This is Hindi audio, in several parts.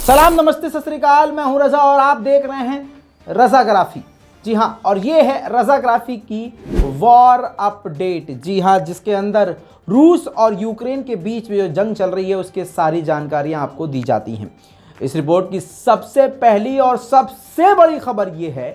सलाम, नमस्ते, सत श्री अकाल। मैं हूं रजा और आप देख रहे हैं रजाग्राफी। जी हां, और ये है रजाग्राफी की वॉर अपडेट। जी हां, जिसके अंदर रूस और यूक्रेन के बीच में जो जंग चल रही है उसके सारी जानकारियां आपको दी जाती हैं। इस रिपोर्ट की सबसे पहली और सबसे बड़ी खबर ये है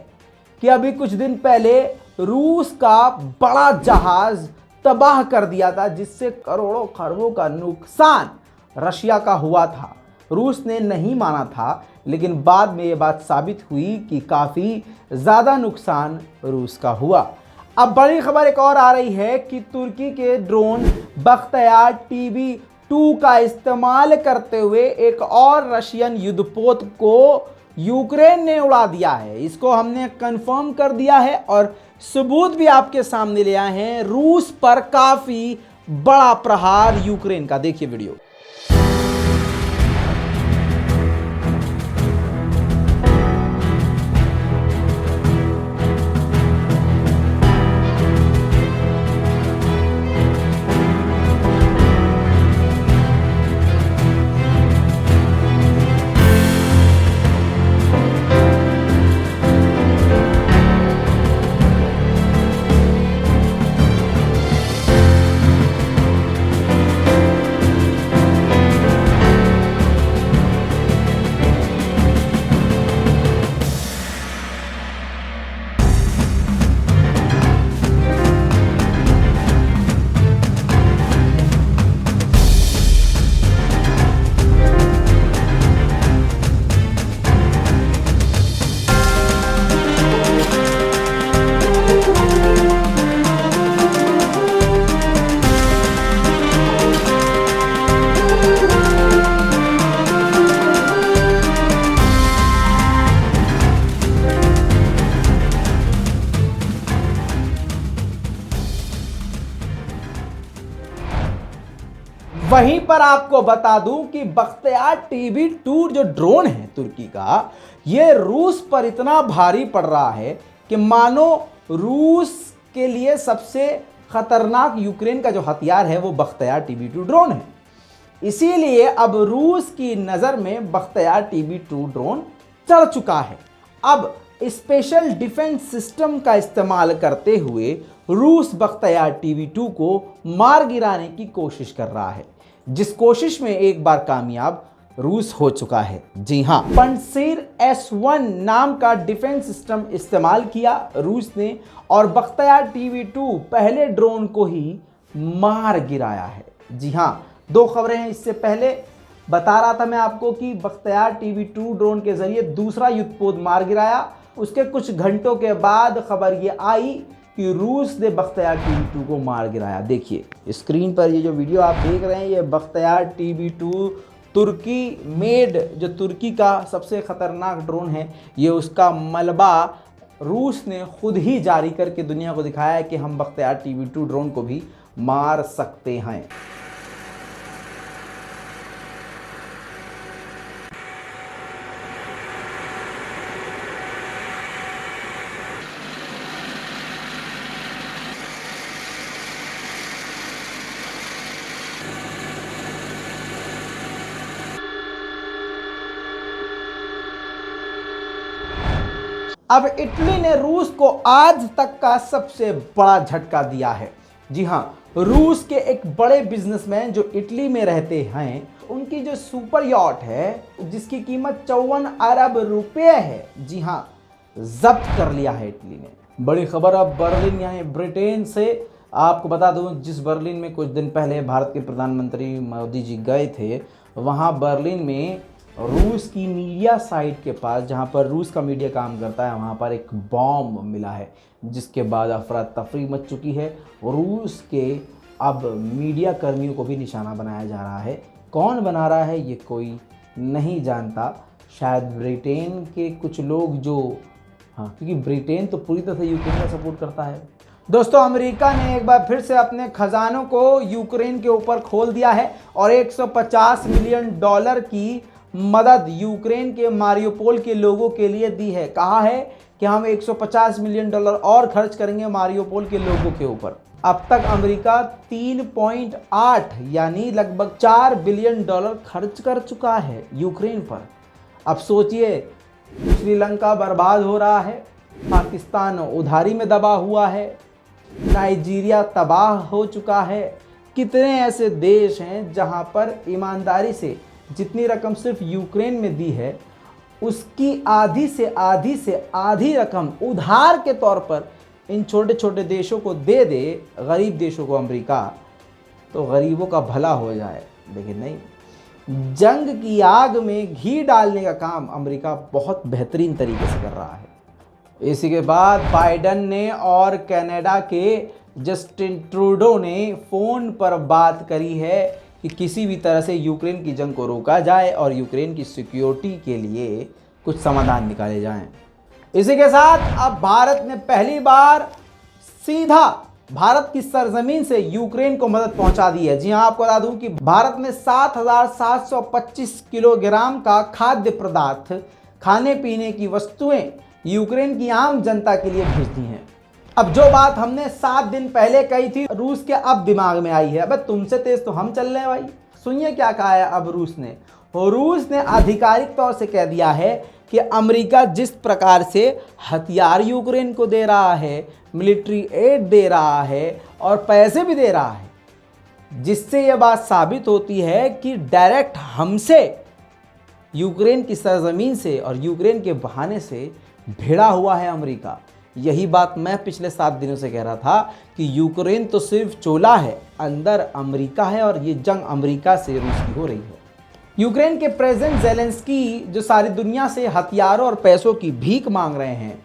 कि अभी कुछ दिन पहले रूस का बड़ा जहाज तबाह कर दिया था, जिससे करोड़ों खरबों का नुकसान रशिया का हुआ था। रूस ने नहीं माना था, लेकिन बाद में ये बात साबित हुई कि काफ़ी ज़्यादा नुकसान रूस का हुआ। अब बड़ी खबर एक और आ रही है कि तुर्की के ड्रोन बख्तियार TB2 का इस्तेमाल करते हुए एक और रशियन युद्धपोत को यूक्रेन ने उड़ा दिया है। इसको हमने कंफर्म कर दिया है और सबूत भी आपके सामने ले आए हैं। रूस पर काफ़ी बड़ा प्रहार यूक्रेन का। देखिए वीडियो। वहीं पर आपको बता दूं कि बख्तियार TB2 जो ड्रोन है तुर्की का, ये रूस पर इतना भारी पड़ रहा है कि मानो रूस के लिए सबसे खतरनाक यूक्रेन का जो हथियार है वो बख्तियार TB2 ड्रोन है। इसीलिए अब रूस की नज़र में बख्तियार TB2 ड्रोन चढ़ चुका है। अब स्पेशल डिफेंस सिस्टम का इस्तेमाल करते हुए रूस बख्तियार TB2 को मार गिराने की कोशिश कर रहा है, जिस कोशिश में एक बार कामयाब रूस हो चुका है। जी हां, पंसीर S1 नाम का डिफेंस सिस्टम इस्तेमाल किया रूस ने और बख्तियार TB2 पहले ड्रोन को ही मार गिराया है। जी हां, दो खबरें हैं। इससे पहले बता रहा था मैं आपको कि बख्तियार TB2 ड्रोन के जरिए दूसरा युद्धपोत मार गिराया। उसके कुछ घंटों के बाद खबर ये आई कि रूस ने बख्तियार TB2 को मार गिराया। देखिए स्क्रीन पर ये जो वीडियो आप देख रहे हैं, ये बख्तियार TB2 तुर्की मेड, जो तुर्की का सबसे खतरनाक ड्रोन है, ये उसका मलबा रूस ने खुद ही जारी करके दुनिया को दिखाया है कि हम बख्तियार TB2 ड्रोन को भी मार सकते हैं। अब इटली ने रूस को आज तक का सबसे बड़ा झटका दिया है। जी हां, रूस के एक बड़े बिजनेसमैन जो इटली में रहते हैं, उनकी जो सुपर यॉट है जिसकी कीमत 54 अरब रुपए है, जी हां, जब्त कर लिया है इटली ने। बड़ी खबर अब बर्लिन यानी ब्रिटेन से। आपको बता दूं, जिस बर्लिन में कुछ दिन पहले भारत के प्रधानमंत्री मोदी जी गए थे, वहां बर्लिन में रूस की मीडिया साइट के पास, जहां पर रूस का मीडिया काम करता है, वहां पर एक बॉम्ब मिला है, जिसके बाद अफरा तफरी मच चुकी है। रूस के अब मीडिया कर्मियों को भी निशाना बनाया जा रहा है। कौन बना रहा है ये कोई नहीं जानता, शायद ब्रिटेन के कुछ लोग जो, हाँ, क्योंकि ब्रिटेन तो पूरी तरह से यूक्रेन का सपोर्ट करता है। दोस्तों, अमेरिका ने एक बार फिर से अपने खजानों को यूक्रेन के ऊपर खोल दिया है और $150 मिलियन की मदद यूक्रेन के मारियोपोल के लोगों के लिए दी है। कहा है कि हम $150 मिलियन और खर्च करेंगे मारियोपोल के लोगों के ऊपर। अब तक अमेरिका 3.8 यानी लगभग $4 बिलियन खर्च कर चुका है यूक्रेन पर। अब सोचिए, श्रीलंका बर्बाद हो रहा है, पाकिस्तान उधारी में दबा हुआ है, नाइजीरिया तबाह हो चुका है। कितने ऐसे देश हैं जहां पर ईमानदारी से जितनी रकम सिर्फ यूक्रेन में दी है उसकी आधी से आधी रकम उधार के तौर पर इन छोटे छोटे देशों को दे दे, गरीब देशों को, अमेरिका, तो गरीबों का भला हो जाए। लेकिन नहीं, जंग की आग में घी डालने का काम अमेरिका बहुत बेहतरीन तरीके से कर रहा है। इसी के बाद बाइडन ने और कनाडा के जस्टिन ट्रूडो ने फ़ोन पर बात करी है कि किसी भी तरह से यूक्रेन की जंग को रोका जाए और यूक्रेन की सिक्योरिटी के लिए कुछ समाधान निकाले जाएं। इसी के साथ अब भारत ने पहली बार सीधा भारत की सरजमीन से यूक्रेन को मदद पहुंचा दी है। जी हां, आपको बता दूं कि भारत ने 7,725 किलोग्राम का खाद्य पदार्थ, खाने पीने की वस्तुएं यूक्रेन की आम जनता के लिए भेज दी हैं। अब जो बात हमने 7 दिन पहले कही थी, रूस के अब दिमाग में आई है, अबे तुमसे तेज तो हम चल रहे हैं भाई। सुनिए क्या कहा है अब रूस ने आधिकारिक तौर से कह दिया है कि अमेरिका जिस प्रकार से हथियार यूक्रेन को दे रहा है, मिलिट्री एड दे रहा है और पैसे भी दे रहा है, जिससे यह बात साबित होती है कि डायरेक्ट हमसे, यूक्रेन की सरजमीन से और यूक्रेन के बहाने से भिड़ा हुआ है अमेरिका। यही बात मैं पिछले 7 दिनों से कह रहा था कि यूक्रेन तो सिर्फ चोला है, अंदर अमेरिका है और ये जंग अमेरिका से रूस की हो रही है। यूक्रेन के प्रेसिडेंट ज़ेलेंस्की जो सारी दुनिया से हथियारों और पैसों की भीख मांग रहे हैं,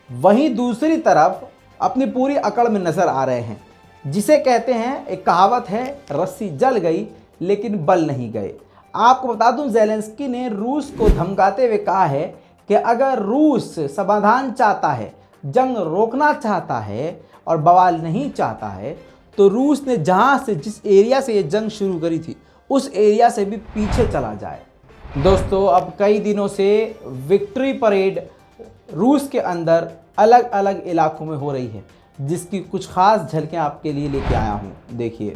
वहीं दूसरी तरफ अपनी पूरी अकड़ में नजर आ रहे हैं, जिसे कहते हैं, एक कहावत है, रस्सी जल गई लेकिन बल नहीं गए। आपको बता दूं, ज़ेलेंस्की ने रूस को धमकाते हुए कहा है कि अगर रूस समाधान चाहता है, जंग रोकना चाहता है और बवाल नहीं चाहता है, तो रूस ने जहां से, जिस एरिया से ये जंग शुरू करी थी, उस एरिया से भी पीछे चला जाए। दोस्तों, अब कई दिनों से विक्ट्री परेड रूस के अंदर अलग अलग इलाकों में हो रही है, जिसकी कुछ खास झलकें आपके लिए लेके आया हूँ। देखिए।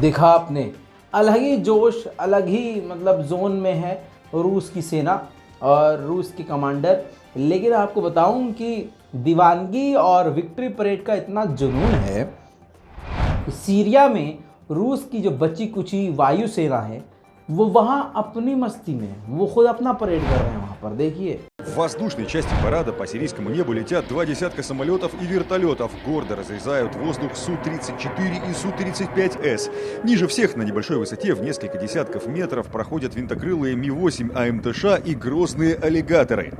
देखा आपने, अलग ही जोश, अलग ही मतलब जोन में है रूस की सेना और रूस की कमांडर। लेकिन आपको बताऊं कि दीवानगी और विक्ट्री परेड का इतना जुनून है कि सीरिया में रूस की जो बची कुची वायु सेना है वो वहाँ अपनी मस्ती में, वो खुद अपना परेड कर रहे हैं वहाँ पर, देखिए। В воздушной части парада по сирийскому небу летят 2 десятка самолетов и вертолетов. Гордо разрезают воздух Су-34 и Су-35С. Ниже всех на небольшой высоте в несколько десятков метров проходят винтокрылые Ми-8 АМТШ и грозные аллигаторы.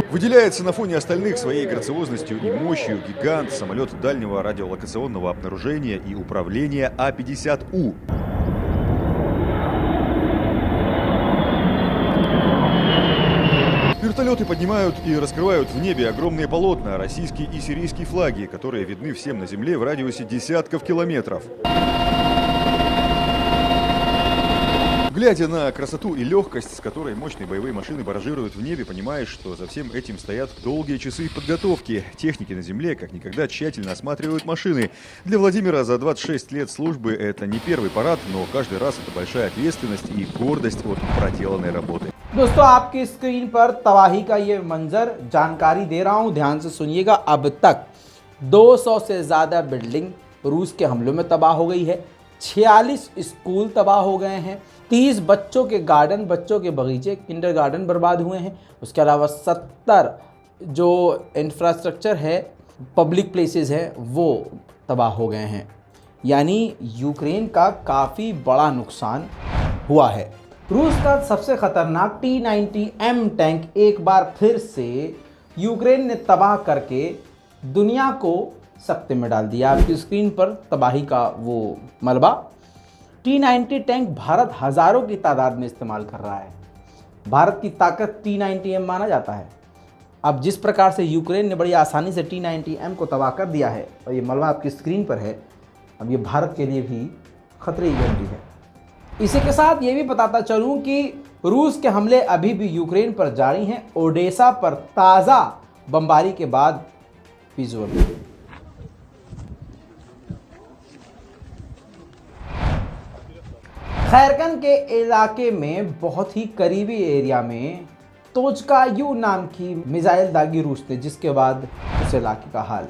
Выделяется на фоне остальных своей грациозностью и мощью гигант, самолет дальнего радиолокационного обнаружения и управления А-50У. Вертолеты поднимают и раскрывают в небе огромные полотна, российские и сирийские флаги, которые видны всем на земле в радиусе десятков километров. Глядя на красоту и легкость, с которой мощные боевые машины баражируют в небе, понимаешь, что за всем этим стоят долгие часы подготовки. Техники на земле как никогда тщательно осматривают машины. Для Владимира за 26 лет службы это не первый парад, но каждый раз это большая ответственность и гордость от проделанной работы. दोस्तों आपकी स्क्रीन पर तबाही का ये मंजर जानकारी दे रहा हूं, ध्यान से सुनिएगा। अब तक 200 से ज़्यादा बिल्डिंग रूस के हमलों में तबाह हो गई है, 46 स्कूल तबाह हो गए हैं, 30 बच्चों के गार्डन, बच्चों के बगीचे, किंडर गार्डन बर्बाद हुए हैं। उसके अलावा 70 जो इंफ्रास्ट्रक्चर है, पब्लिक प्लेसेस हैं, वो तबाह हो गए हैं। यानी यूक्रेन का काफ़ी बड़ा नुकसान हुआ है। रूस का सबसे खतरनाक T-90M टैंक एक बार फिर से यूक्रेन ने तबाह करके दुनिया को सख्ते में डाल दिया। आपकी स्क्रीन पर तबाही का वो मलबा। T-90 टैंक भारत हज़ारों की तादाद में इस्तेमाल कर रहा है। भारत की ताकत T-90M माना जाता है। अब जिस प्रकार से यूक्रेन ने बड़ी आसानी से T-90M को तबाह कर दिया है, और ये मलबा आपकी स्क्रीन पर है, अब ये भारत के लिए भी खतरे की घंटी है। इसी के साथ ये भी बताता चलूं कि रूस के हमले अभी भी यूक्रेन पर जारी हैं। ओडेसा पर ताज़ा बमबारी के बाद विजुअल। खैरकन के इलाके में बहुत ही करीबी एरिया में तोचकायू नाम की मिसाइल दागी रूस ने, जिसके बाद उस इलाके का हाल।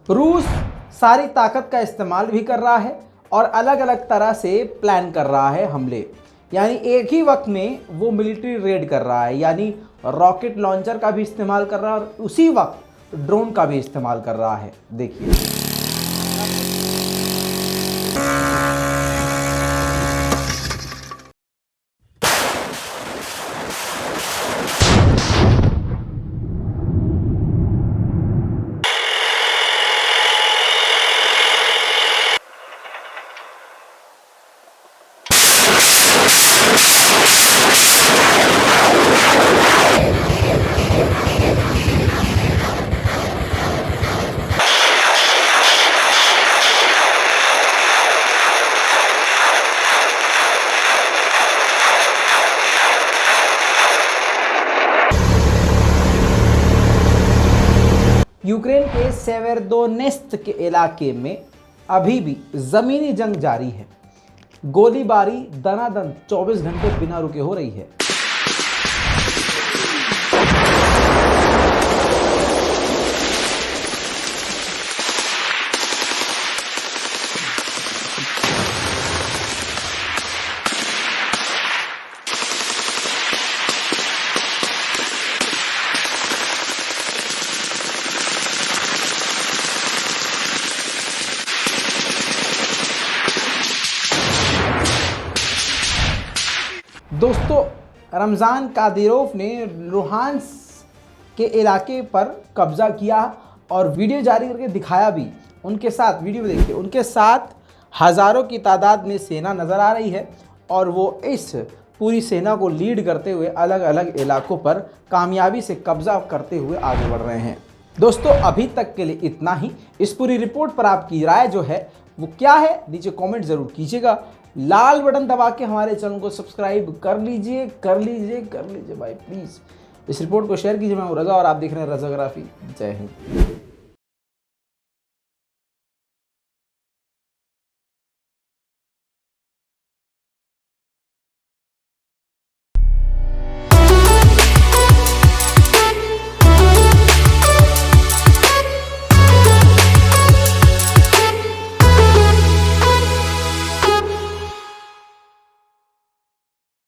रूस सारी ताकत का इस्तेमाल भी कर रहा है और अलग अलग तरह से प्लान कर रहा है हमले। यानी एक ही वक्त में वो मिलिट्री रेड कर रहा है, यानी रॉकेट लॉन्चर का भी इस्तेमाल कर रहा है और उसी वक्त ड्रोन का भी इस्तेमाल कर रहा है। देखिए यूक्रेन के सेवेरोडोनेत्स्क के इलाके में अभी भी ज़मीनी जंग जारी है। गोलीबारी दनादन 24 घंटे बिना रुके हो रही है। दोस्तों रमज़ान कादिरोव ने लुहांस्क के इलाके पर कब्जा किया और वीडियो जारी करके दिखाया भी। उनके साथ वीडियो में देखिए, उनके साथ हज़ारों की तादाद में सेना नज़र आ रही है और वो इस पूरी सेना को लीड करते हुए अलग अलग इलाकों पर कामयाबी से कब्जा करते हुए आगे बढ़ रहे हैं। दोस्तों अभी तक के लिए इतना ही। इस पूरी रिपोर्ट पर आपकी राय जो है वो क्या है नीचे कमेंट जरूर कीजिएगा। लाल बटन दबा के हमारे चैनल को सब्सक्राइब कर लीजिए भाई प्लीज़। इस रिपोर्ट को शेयर कीजिए। मैं हूं रजा और आप देख रहे हैं रजाग्राफी। जय हिंद।